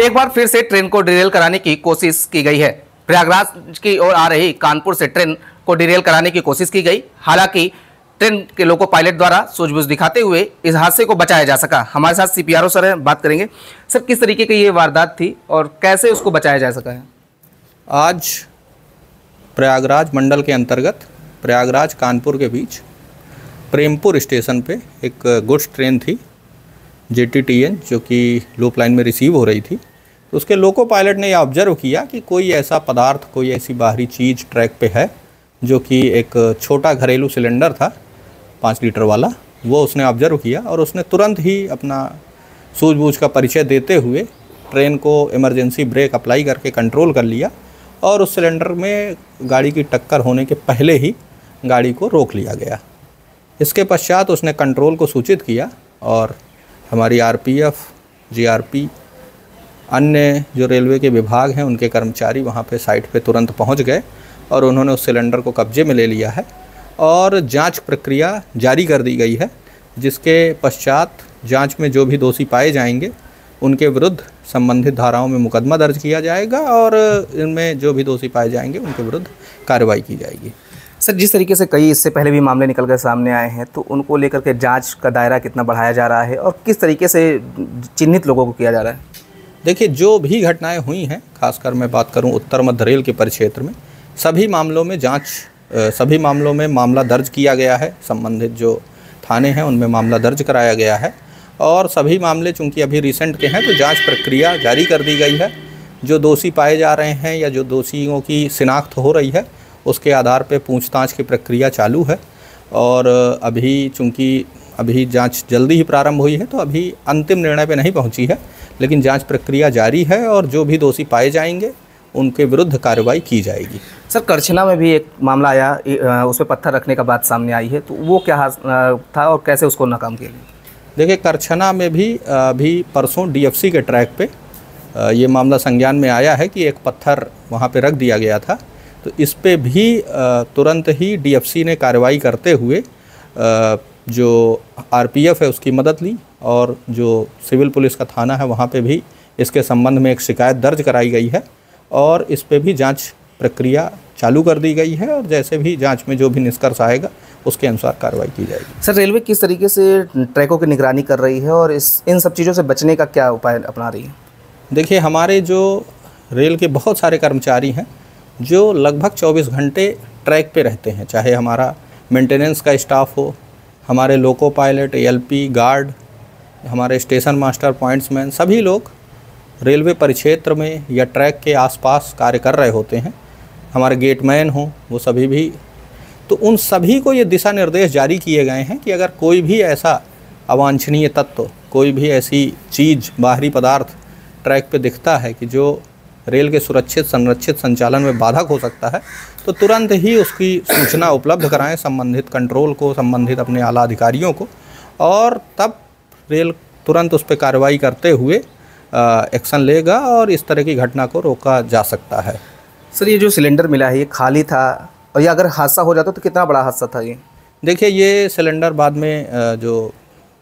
एक बार फिर से ट्रेन को डिरेल कराने की कोशिश की गई है। प्रयागराज की ओर आ रही कानपुर से ट्रेन को डिरेल कराने की कोशिश की गई। हालांकि ट्रेन के लोको पायलट द्वारा सूझबूझ दिखाते हुए इस हादसे को बचाया जा सका। हमारे साथ सीपीआरओ सर हैं, बात करेंगे। सर, किस तरीके की ये वारदात थी और कैसे उसको बचाया जा सका है? आज प्रयागराज मंडल के अंतर्गत प्रयागराज कानपुर के बीच प्रेमपुर स्टेशन पे एक गुड्स ट्रेन थी JTTN, जो कि लूप लाइन में रिसीव हो रही थी। तो उसके लोको पायलट ने यह ऑब्जर्व किया कि कोई ऐसा पदार्थ, कोई ऐसी बाहरी चीज़ ट्रैक पे है, जो कि एक छोटा घरेलू सिलेंडर था 5 लीटर वाला। वो उसने ऑब्जर्व किया और उसने तुरंत ही अपना सूझबूझ का परिचय देते हुए ट्रेन को इमरजेंसी ब्रेक अप्लाई करके कंट्रोल कर लिया और उस सिलेंडर में गाड़ी की टक्कर होने के पहले ही गाड़ी को रोक लिया गया। इसके पश्चात उसने कंट्रोल को सूचित किया और हमारी RPF, GRP, अन्य जो रेलवे के विभाग हैं उनके कर्मचारी वहाँ पे साइट पे तुरंत पहुँच गए और उन्होंने उस सिलेंडर को कब्जे में ले लिया है और जांच प्रक्रिया जारी कर दी गई है, जिसके पश्चात जांच में जो भी दोषी पाए जाएंगे उनके विरुद्ध संबंधित धाराओं में मुकदमा दर्ज किया जाएगा और इनमें जो भी दोषी पाए जाएंगे उनके विरुद्ध कार्रवाई की जाएगी। सर, जिस तरीके से कई इससे पहले भी मामले निकल कर सामने आए हैं, तो उनको लेकर के जांच का दायरा कितना बढ़ाया जा रहा है और किस तरीके से चिन्हित लोगों को किया जा रहा है? देखिए, जो भी घटनाएं हुई हैं, खासकर मैं बात करूं उत्तर मध्य रेल के परिक्षेत्र में, सभी मामलों में मामला दर्ज किया गया है। संबंधित जो थाने हैं उनमें मामला दर्ज कराया गया है और सभी मामले चूँकि अभी रिसेंट के हैं तो जाँच प्रक्रिया जारी कर दी गई है। जो दोषी पाए जा रहे हैं या जो दोषियों की शिनाख्त हो रही है उसके आधार पे पूछताछ की प्रक्रिया चालू है और अभी जांच जल्दी ही प्रारंभ हुई है तो अभी अंतिम निर्णय पे नहीं पहुंची है, लेकिन जांच प्रक्रिया जारी है और जो भी दोषी पाए जाएंगे उनके विरुद्ध कार्रवाई की जाएगी। सर, करछना में भी एक मामला आया, उसमें पत्थर रखने का बात सामने आई है, तो वो क्या था और कैसे उसको नाकाम किया गया? देखिए, करछना में भी अभी परसों DFC के ट्रैक पे ये मामला संज्ञान में आया है कि एक पत्थर वहाँ पे रख दिया गया था। तो इस पे भी तुरंत ही DFC ने कार्रवाई करते हुए जो RPF है उसकी मदद ली और जो सिविल पुलिस का थाना है वहाँ पे भी इसके संबंध में एक शिकायत दर्ज कराई गई है और इस पे भी जांच प्रक्रिया चालू कर दी गई है और जैसे भी जांच में जो भी निष्कर्ष आएगा उसके अनुसार कार्रवाई की जाएगी। सर, रेलवे किस तरीके से ट्रैकों की निगरानी कर रही है और इन सब चीज़ों से बचने का क्या उपाय अपना रही है? देखिए, हमारे जो रेल के बहुत सारे कर्मचारी हैं जो लगभग 24 घंटे ट्रैक पे रहते हैं, चाहे हमारा मेंटेनेंस का स्टाफ हो, हमारे लोको पायलट, ALP, गार्ड, हमारे स्टेशन मास्टर, पॉइंट्समैन, सभी लोग रेलवे परिक्षेत्र में या ट्रैक के आसपास कार्य कर रहे होते हैं। हमारे गेटमैन हों, वो सभी भी, तो उन सभी को ये दिशा निर्देश जारी किए गए हैं कि अगर कोई भी ऐसा अवांछनीय तत्व, कोई भी ऐसी चीज़, बाहरी पदार्थ ट्रैक पे दिखता है कि जो रेल के सुरक्षित संरक्षित संचालन में बाधक हो सकता है, तो तुरंत ही उसकी सूचना उपलब्ध कराएं संबंधित कंट्रोल को, संबंधित अपने आला अधिकारियों को, और तब रेल तुरंत उस पर कार्रवाई करते हुए एक्शन लेगा और इस तरह की घटना को रोका जा सकता है। सर, ये जो सिलेंडर मिला है ये खाली था और ये अगर हादसा हो जाता तो कितना बड़ा हादसा था ये? देखिए, ये सिलेंडर बाद में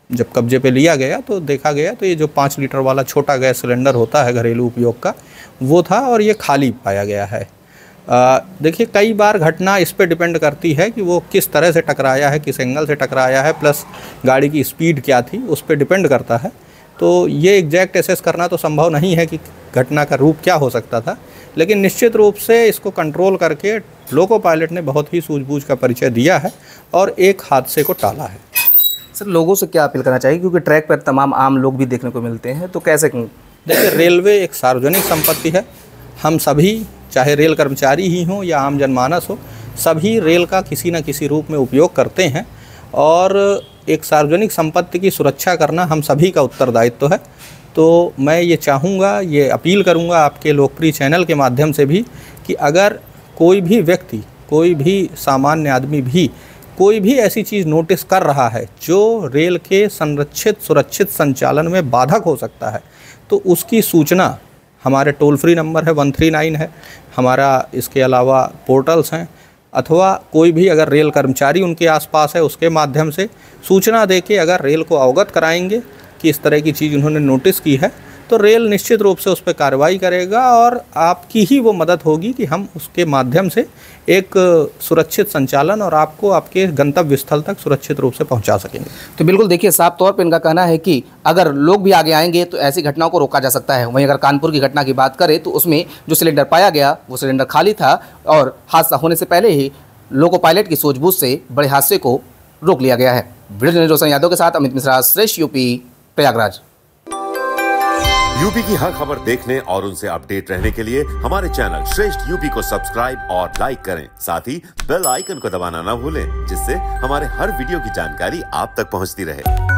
जब कब्जे पे लिया गया तो देखा गया तो ये जो 5 लीटर वाला छोटा गैस सिलेंडर होता है घरेलू उपयोग का, वो था और ये खाली पाया गया है। देखिए, कई बार घटना इस पे डिपेंड करती है कि वो किस तरह से टकराया है, किस एंगल से टकराया है, प्लस गाड़ी की स्पीड क्या थी, उस पे डिपेंड करता है। तो ये एग्जैक्ट एसेस करना तो संभव नहीं है कि घटना का रूप क्या हो सकता था, लेकिन निश्चित रूप से इसको कंट्रोल करके लोको पायलट ने बहुत ही सूझबूझ का परिचय दिया है और एक हादसे को टाला है। सर, लोगों से क्या अपील करना चाहिए, क्योंकि ट्रैक पर तमाम आम लोग भी देखने को मिलते हैं, तो कैसे? देखिए, रेलवे एक सार्वजनिक संपत्ति है। हम सभी, चाहे रेल कर्मचारी ही हों या आम जनमानस हो, सभी रेल का किसी न किसी रूप में उपयोग करते हैं और एक सार्वजनिक संपत्ति की सुरक्षा करना हम सभी का उत्तरदायित्व है। तो मैं ये चाहूँगा, ये अपील करूँगा आपके लोकप्रिय चैनल के माध्यम से भी कि अगर कोई भी व्यक्ति, कोई भी सामान्य आदमी भी कोई भी ऐसी चीज़ नोटिस कर रहा है जो रेल के संरक्षित सुरक्षित संचालन में बाधक हो सकता है, तो उसकी सूचना, हमारे टोल फ्री नंबर है 139 है, हमारा इसके अलावा पोर्टल्स हैं, अथवा कोई भी अगर रेल कर्मचारी उनके आसपास है उसके माध्यम से सूचना देके अगर रेल को अवगत कराएंगे कि इस तरह की चीज़ उन्होंने नोटिस की है, तो रेल निश्चित रूप से उस पर कार्रवाई करेगा और आपकी ही वो मदद होगी कि हम उसके माध्यम से एक सुरक्षित संचालन और आपको आपके गंतव्य स्थल तक सुरक्षित रूप से पहुंचा सकेंगे। तो बिल्कुल देखिए, साफ तौर पे इनका कहना है कि अगर लोग भी आगे आएंगे तो ऐसी घटनाओं को रोका जा सकता है। वहीं अगर कानपुर की घटना की बात करें तो उसमें जो सिलेंडर पाया गया वो सिलेंडर खाली था और हादसा होने से पहले ही लोको पायलट की सूझबूझ से बड़े हादसे को रोक लिया गया है। वीडियो जर्नलिस्ट रोशन यादव के साथ अमित मिश्रा, श्रेष्ठ यूपी, प्रयागराज। यूपी की हर खबर देखने और उनसे अपडेट रहने के लिए हमारे चैनल श्रेष्ठ यूपी को सब्सक्राइब और लाइक करें। साथ ही बेल आइकन को दबाना ना भूलें, जिससे हमारे हर वीडियो की जानकारी आप तक पहुंचती रहे।